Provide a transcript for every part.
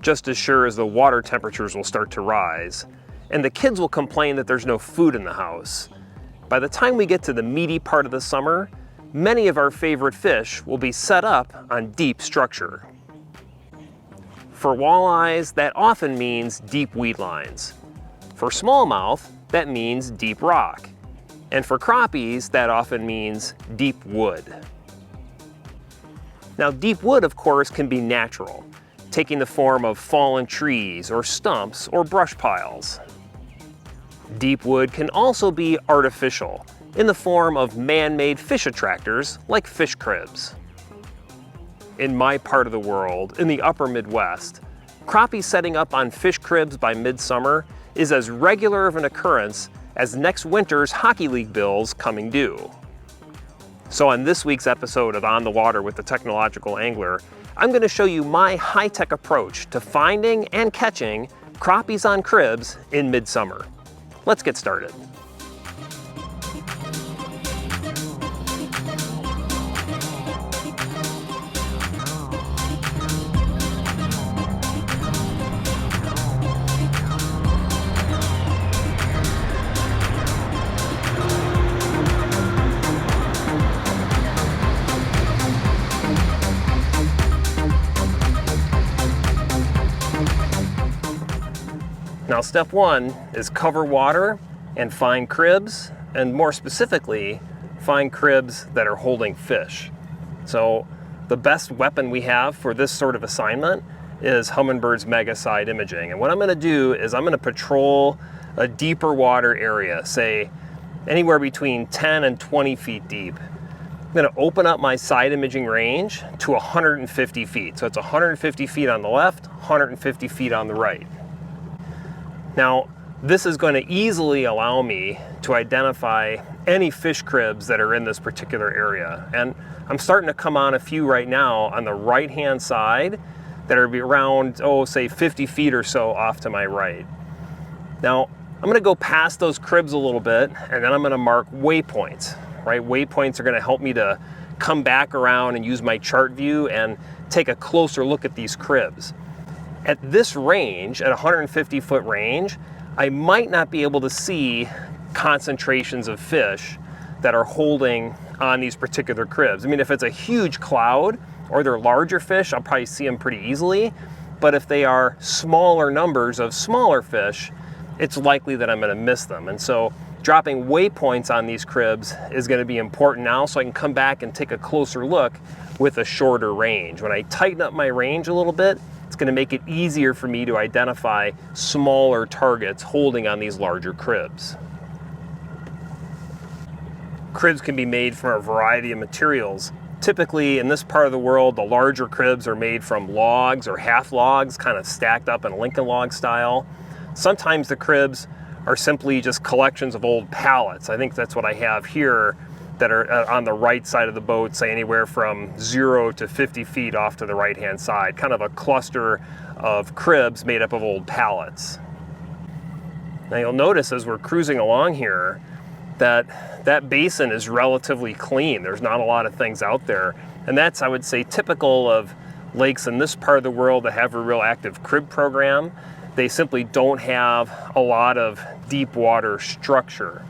just as sure as the water temperatures will start to rise, and the kids will complain that there's no food in the house. By the time we get to the meaty part of the summer, many of our favorite fish will be set up on deep structure. For walleyes, that often means deep weed lines. For smallmouth, that means deep rock. And for crappies, that often means deep wood. Now, deep wood, of course, can be natural, taking the form of fallen trees or stumps or brush piles. Deep wood can also be artificial, in the form of man-made fish attractors like fish cribs. In my part of the world, in the upper Midwest, crappie setting up on fish cribs by midsummer is as regular of an occurrence as next winter's hockey league bills coming due. So on this week's episode of On the Water with the Technological Angler, I'm going to show you my high-tech approach to finding and catching crappies on cribs in midsummer. Let's get started. Now, step one is cover water and find cribs, and more specifically, find cribs that are holding fish. So the best weapon we have for this sort of assignment is Humminbird's MEGA Side Imaging. And what I'm gonna do is I'm gonna patrol a deeper water area, say anywhere between 10 and 20 feet deep. I'm gonna open up my side imaging range to 150 feet. So it's 150 feet on the left, 150 feet on the right. Now, this is going to easily allow me to identify any fish cribs that are in this particular area. And I'm starting to come on a few right now on the right-hand side that are around, say 50 feet or so off to my right. Now, I'm going to go past those cribs a little bit, and then I'm going to mark waypoints, right? Waypoints are going to help me to come back around and use my chart view and take a closer look at these cribs. At this range, at 150 foot range, I might not be able to see concentrations of fish that are holding on these particular cribs. I mean, if it's a huge cloud or they're larger fish, I'll probably see them pretty easily. But if they are smaller numbers of smaller fish, it's likely that I'm gonna miss them. And so dropping waypoints on these cribs is gonna be important now, so I can come back and take a closer look with a shorter range. When I tighten up my range a little bit, it's going to make it easier for me to identify smaller targets holding on these larger cribs. Cribs can be made from a variety of materials. Typically, in this part of the world, the larger cribs are made from logs or half logs, kind of stacked up in Lincoln log style. Sometimes the cribs are simply just collections of old pallets. I think that's what I have here, that are on the right side of the boat, say anywhere from 0 to 50 feet off to the right-hand side, kind of a cluster of cribs made up of old pallets. Now you'll notice as we're cruising along here that that basin is relatively clean. There's not a lot of things out there. And that's, I would say, typical of lakes in this part of the world that have a real active crib program. They simply don't have a lot of deep water structure.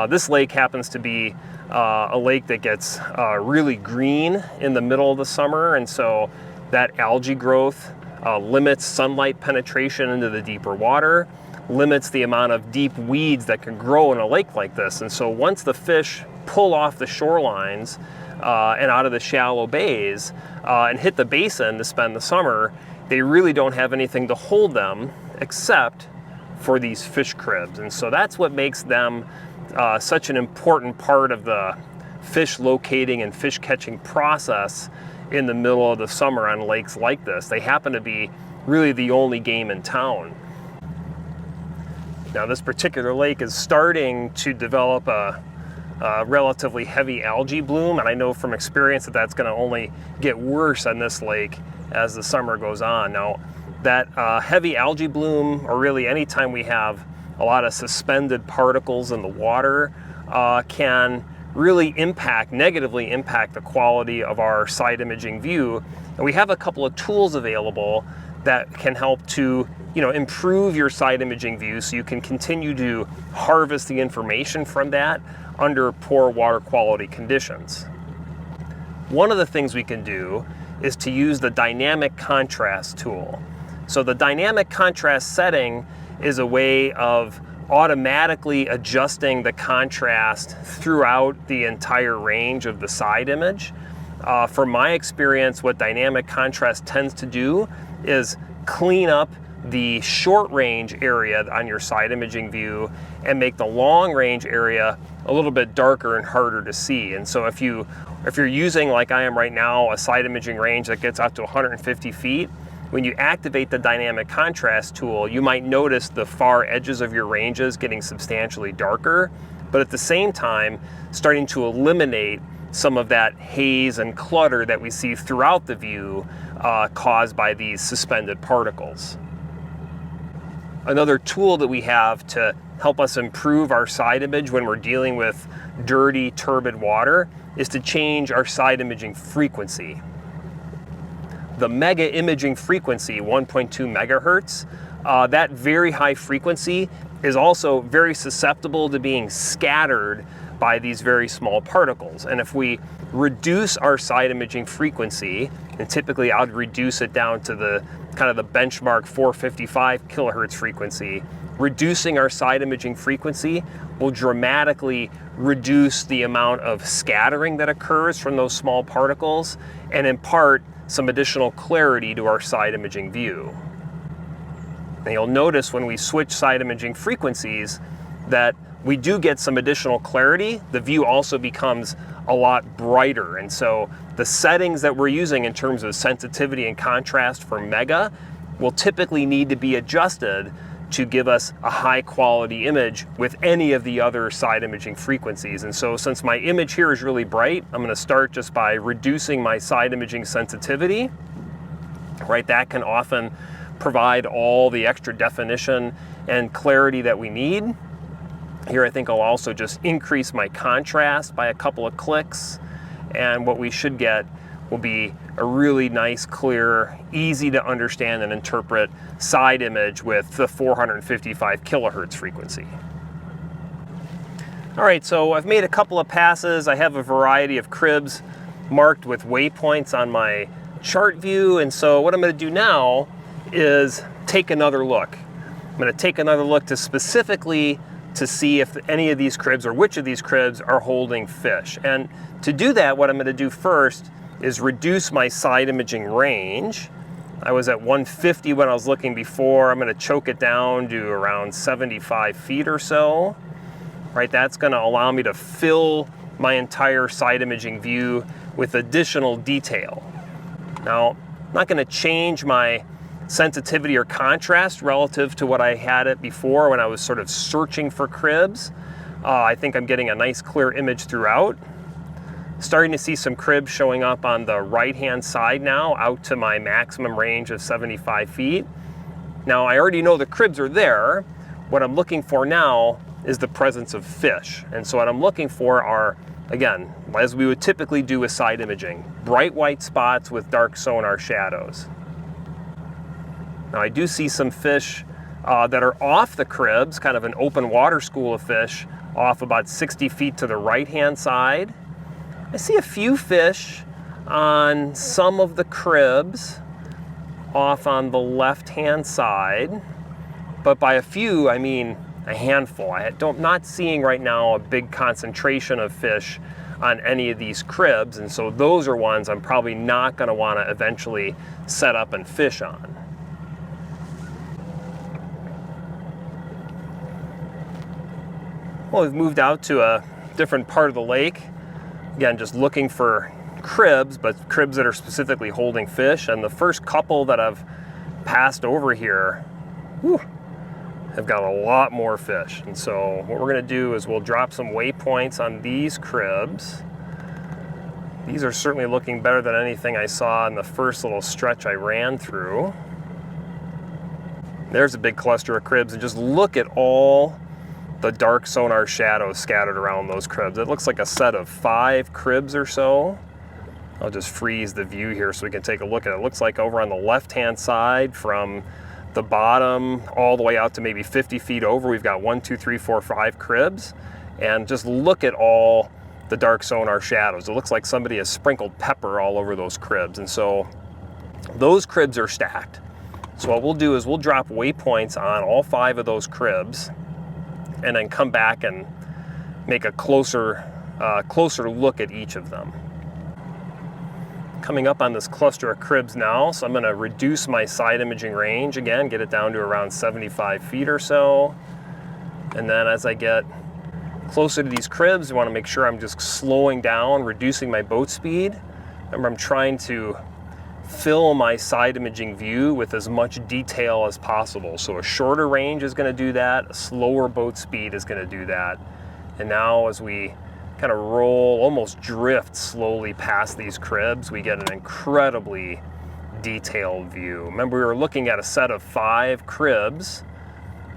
This lake happens to be a lake that gets really green in the middle of the summer, and so that algae growth limits sunlight penetration into the deeper water, limits the amount of deep weeds that can grow in a lake like this. And so once the fish pull off the shorelines and out of the shallow bays and hit the basin to spend the summer, they really don't have anything to hold them except for these fish cribs. And so that's what makes them such an important part of the fish locating and fish catching process in the middle of the summer on lakes like this. They happen to be really the only game in town. Now, this particular lake is starting to develop a relatively heavy algae bloom, and I know from experience that that's going to only get worse on this lake as the summer goes on. Now, that heavy algae bloom, or really anytime we have a lot of suspended particles in the water, can really negatively impact the quality of our side imaging view. And we have a couple of tools available that can help to, improve your side imaging view so you can continue to harvest the information from that under poor water quality conditions. One of the things we can do is to use the dynamic contrast tool. So the dynamic contrast setting is a way of automatically adjusting the contrast throughout the entire range of the side image. From my experience, what dynamic contrast tends to do is clean up the short range area on your side imaging view and make the long range area a little bit darker and harder to see. And so if you're using, like I am right now, a side imaging range that gets up to 150 feet, when you activate the dynamic contrast tool, you might notice the far edges of your ranges getting substantially darker, but at the same time starting to eliminate some of that haze and clutter that we see throughout the view caused by these suspended particles. Another tool that we have to help us improve our side image when we're dealing with dirty, turbid water is to change our side imaging frequency. The mega imaging frequency, 1.2 megahertz, that very high frequency is also very susceptible to being scattered by these very small particles. And if we reduce our side imaging frequency, and typically I'd reduce it down to the kind of the benchmark 455 kilohertz frequency, reducing our side imaging frequency will dramatically reduce the amount of scattering that occurs from those small particles and impart some additional clarity to our side imaging view. And you'll notice when we switch side imaging frequencies that we do get some additional clarity. The view also becomes a lot brighter. And so the settings that we're using in terms of sensitivity and contrast for Mega will typically need to be adjusted to give us a high quality image with any of the other side imaging frequencies. And so since my image here is really bright, I'm going to start just by reducing my side imaging sensitivity. Right, that can often provide all the extra definition and clarity that we need. Here I think I'll also just increase my contrast by a couple of clicks, and what we should get will be a really nice, clear, easy to understand and interpret side image with the 455 kilohertz frequency. All right, so I've made a couple of passes. I have a variety of cribs marked with waypoints on my chart view, and so what I'm going to do now is take another look. I'm going to take another look to specifically to see if any of these cribs or which of these cribs are holding fish. And to do that, what I'm going to do first is reduce my side imaging range. I was at 150 when I was looking before. I'm going to choke it down to around 75 feet or so. Right, that's going to allow me to fill my entire side imaging view with additional detail. Now, I'm not going to change my sensitivity or contrast relative to what I had it before when I was sort of searching for cribs. I think I'm getting a nice clear image throughout. Starting to see some cribs showing up on the right-hand side now, out to my maximum range of 75 feet. Now, I already know the cribs are there. What I'm looking for now is the presence of fish. And so what I'm looking for are, again, as we would typically do with side imaging, bright white spots with dark sonar shadows. Now I do see some fish that are off the cribs, kind of an open water school of fish, off about 60 feet to the right-hand side. I see a few fish on some of the cribs off on the left-hand side, but by a few, I mean a handful. I'm not seeing right now a big concentration of fish on any of these cribs, and so those are ones I'm probably not going to want to eventually set up and fish on. Well, we've moved out to a different part of the lake. Again, just looking for cribs, but cribs that are specifically holding fish. And the first couple that I've passed over here, have got a lot more fish. And so what we're going to do is we'll drop some waypoints on these cribs. These are certainly looking better than anything I saw in the first little stretch I ran through. There's a big cluster of cribs, and just look at all the dark sonar shadows scattered around those cribs. It looks like a set of 5 cribs or so. I'll just freeze the view here so we can take a look at it. It looks like over on the left-hand side from the bottom all the way out to maybe 50 feet over, we've got 1, 2, 3, 4, 5 cribs. And just look at all the dark sonar shadows. It looks like somebody has sprinkled pepper all over those cribs. And so those cribs are stacked. So what we'll do is we'll drop waypoints on all 5 of those cribs and then come back and make a closer look at each of them. Coming up on this cluster of cribs now, so I'm going to reduce my side imaging range again, get it down to around 75 feet or so. And then as I get closer to these cribs, I want to make sure I'm just slowing down, reducing my boat speed. Remember, I'm trying to fill my side imaging view with as much detail as possible. So a shorter range is going to do that, a slower boat speed is going to do that. And now as we kind of roll, almost drift slowly past these cribs, we get an incredibly detailed view. Remember, we were looking at a set of 5 cribs.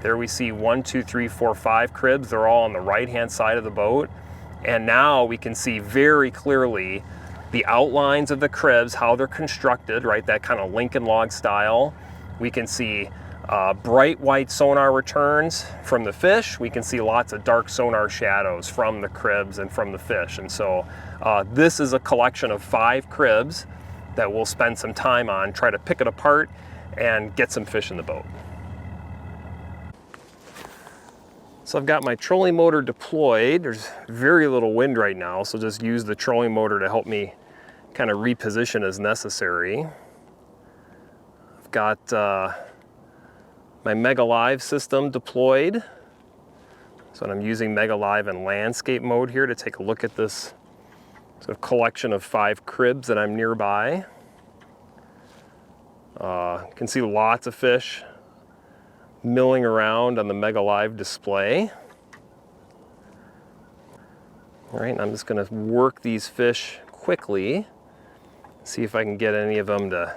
There we see 1, 2, 3, 4, 5 cribs. They're all on the right-hand side of the boat. And now we can see very clearly the outlines of the cribs, how they're constructed, right? That kind of Lincoln log style. We can see bright white sonar returns from the fish. We can see lots of dark sonar shadows from the cribs and from the fish. And so this is a collection of 5 cribs that we'll spend some time on, try to pick it apart and get some fish in the boat. So I've got my trolling motor deployed. There's very little wind right now, so just use the trolling motor to help me kind of reposition as necessary. I've got my Mega Live system deployed. So I'm using Mega Live in landscape mode here to take a look at this sort of collection of 5 cribs that I'm nearby. You can see lots of fish milling around on the Mega Live display. All right, I'm just going to work these fish quickly, see if I can get any of them to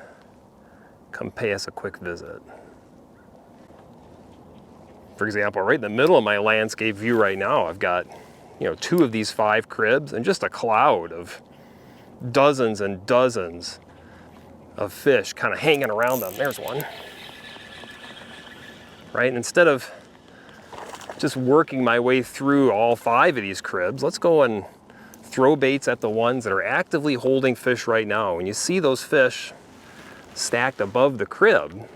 come pay us a quick visit. For example, right in the middle of my landscape view right now, I've got, 2 of these 5 cribs and just a cloud of dozens and dozens of fish kind of hanging around them. There's one. Right, and instead of just working my way through all 5 of these cribs, let's go and throw baits at the ones that are actively holding fish right now. When you see those fish stacked above the crib,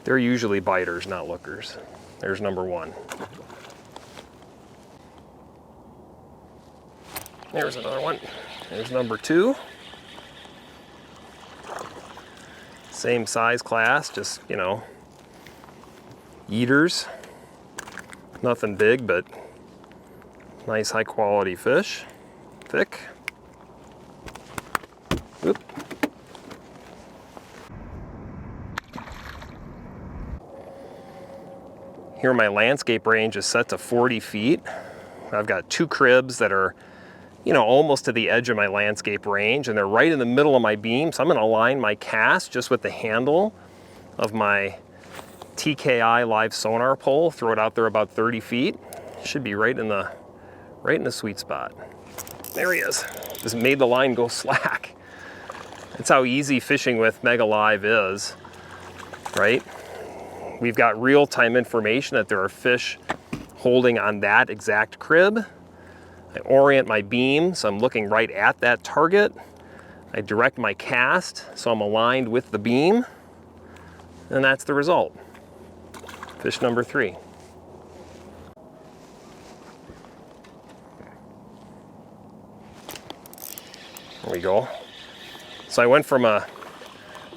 they're usually biters, not lookers. There's number 1. There's another one. There's number 2. Same size class, just, eaters. Nothing big, but nice high quality fish. Thick. Oop. Here my landscape range is set to 40 feet. I've got 2 cribs that are, almost to the edge of my landscape range, and they're right in the middle of my beam. So I'm gonna align my cast just with the handle of my TKI live sonar pole, throw it out there about 30 feet. Should be right in the sweet spot. There he is. Just made the line go slack. That's how easy fishing with Mega Live is, right? We've got real-time information that there are fish holding on that exact crib. I orient my beam so I'm looking right at that target. I direct my cast so I'm aligned with the beam, and that's the result. Fish number 3. There we go. So I went from a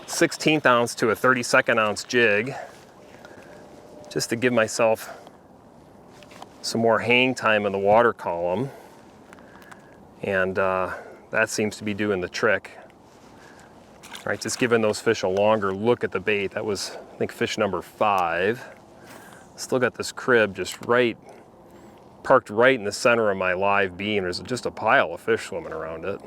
16th ounce to a 32nd ounce jig just to give myself some more hang time in the water column. And that seems to be doing the trick. Right, just giving those fish a longer look at the bait. That was, I think, fish number 5. Still got this crib just parked right in the center of my live beam. There's just a pile of fish swimming around it.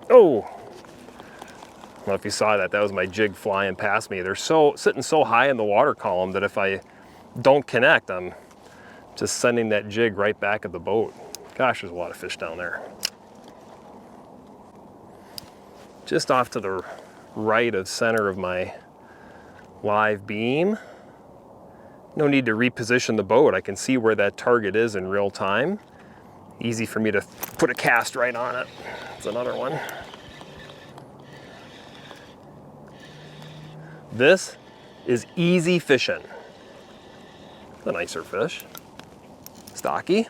Oh! I don't know if you saw that. That was my jig flying past me. They're sitting so high in the water column that if I don't connect, I'm just sending that jig right back at the boat. Gosh, there's a lot of fish down there. just off to the right of center of my live beam. No need to reposition the boat. I can see where that target is in real time. Easy for me to put a cast right on it. It's another one. This is easy fishing. It's a nicer fish. Stocky.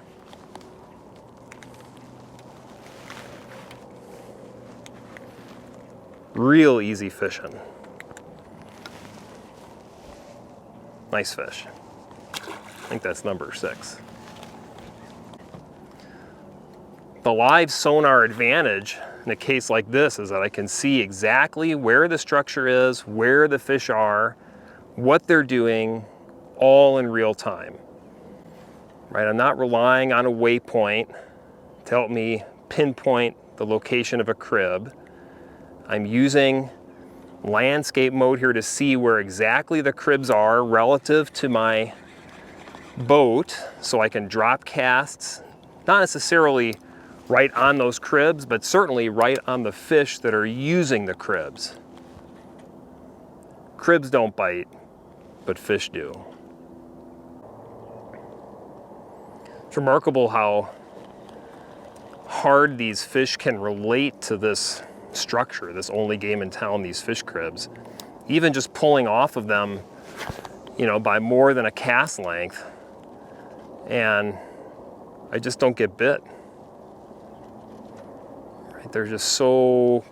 Real easy fishing. Nice fish. I think that's number 6. The live sonar advantage in a case like this is that I can see exactly where the structure is, where the fish are, what they're doing, all in real time. Right? I'm not relying on a waypoint to help me pinpoint the location of a crib. I'm using landscape mode here to see where exactly the cribs are relative to my boat, so I can drop casts, not necessarily right on those cribs, but certainly right on the fish that are using the cribs. Cribs don't bite, but fish do. It's remarkable how hard these fish can relate to this structure, this only game in town, these fish cribs. Even just pulling off of them, you know, by more than a cast length, and I just don't get bit. Right? They're just so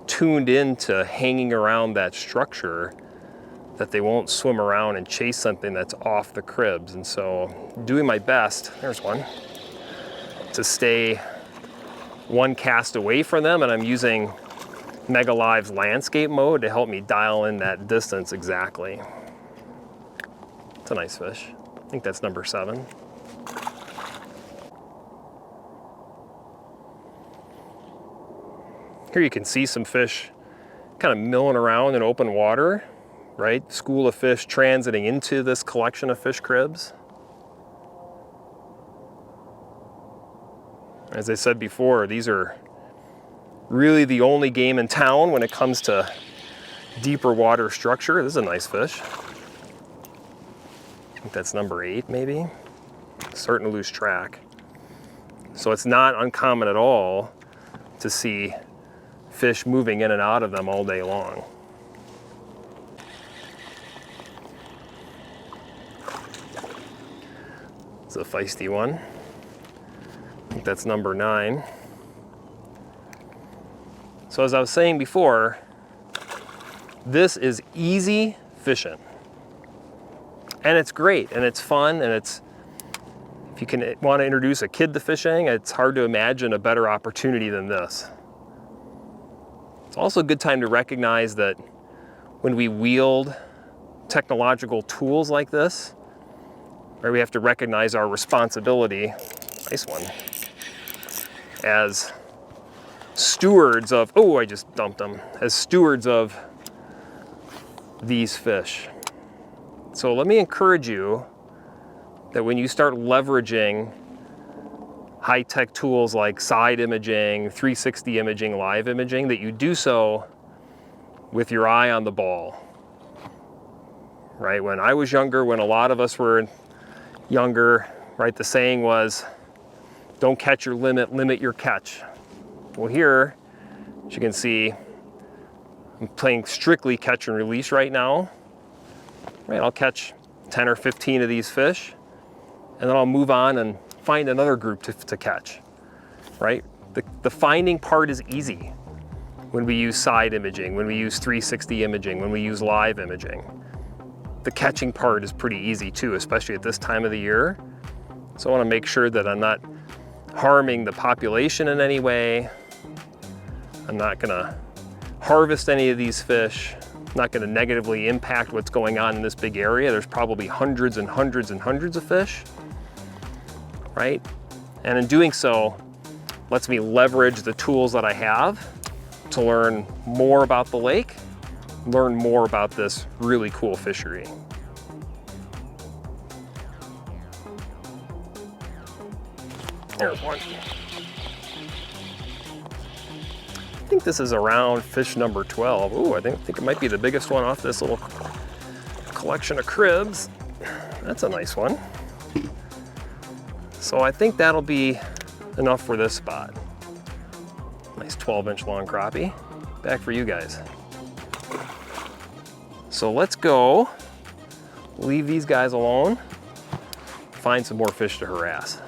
tuned into hanging around that structure that they won't swim around and chase something that's off the cribs. And so doing my best, there's one, to stay one cast away from them, and I'm using Mega Live's landscape mode to help me dial in that distance exactly. It's a nice fish. I think that's number 7. Here you can see some fish kind of milling around in open water, right? School of fish transiting into this collection of fish cribs. As I said before, these are really the only game in town when it comes to deeper water structure. This is a nice fish. I think that's number 8 maybe. Starting to lose track. So it's not uncommon at all to see fish moving in and out of them all day long. It's a feisty one. I think that's number 9. So as I was saying before, this is easy fishing. And it's great, and it's fun, and it's, if you want to introduce a kid to fishing, it's hard to imagine a better opportunity than this. It's also a good time to recognize that when we wield technological tools like this, right, we have to recognize our responsibility, nice one, as stewards of, oh, I just dumped them, as stewards of these fish. So let me encourage you that when you start leveraging high-tech tools like side imaging, 360 imaging, live imaging, that you do so with your eye on the ball. Right? When I was younger, when a lot of us were younger, right, the saying was, don't catch your limit, limit your catch. Well, here, as you can see, I'm playing strictly catch and release right now. Right, I'll catch 10 or 15 of these fish, and then I'll move on and find another group to catch, right? The finding part is easy when we use side imaging, when we use 360 imaging, when we use live imaging. The catching part is pretty easy too, especially at this time of the year. So I want to make sure that I'm not harming the population in any way. I'm not going to harvest any of these fish. Not going to negatively impact what's going on in this big area. There's probably hundreds and hundreds and hundreds of fish, right? And in doing so, lets me leverage the tools that I have to learn more about the lake, learn more about this really cool fishery. There's one. think this is around fish number 12. Ooh, I think it might be the biggest one off this little collection of cribs. That's a nice one. So I think that'll be enough for this spot. Nice 12-inch long crappie. Back for you guys. So let's go leave these guys alone, find some more fish to harass.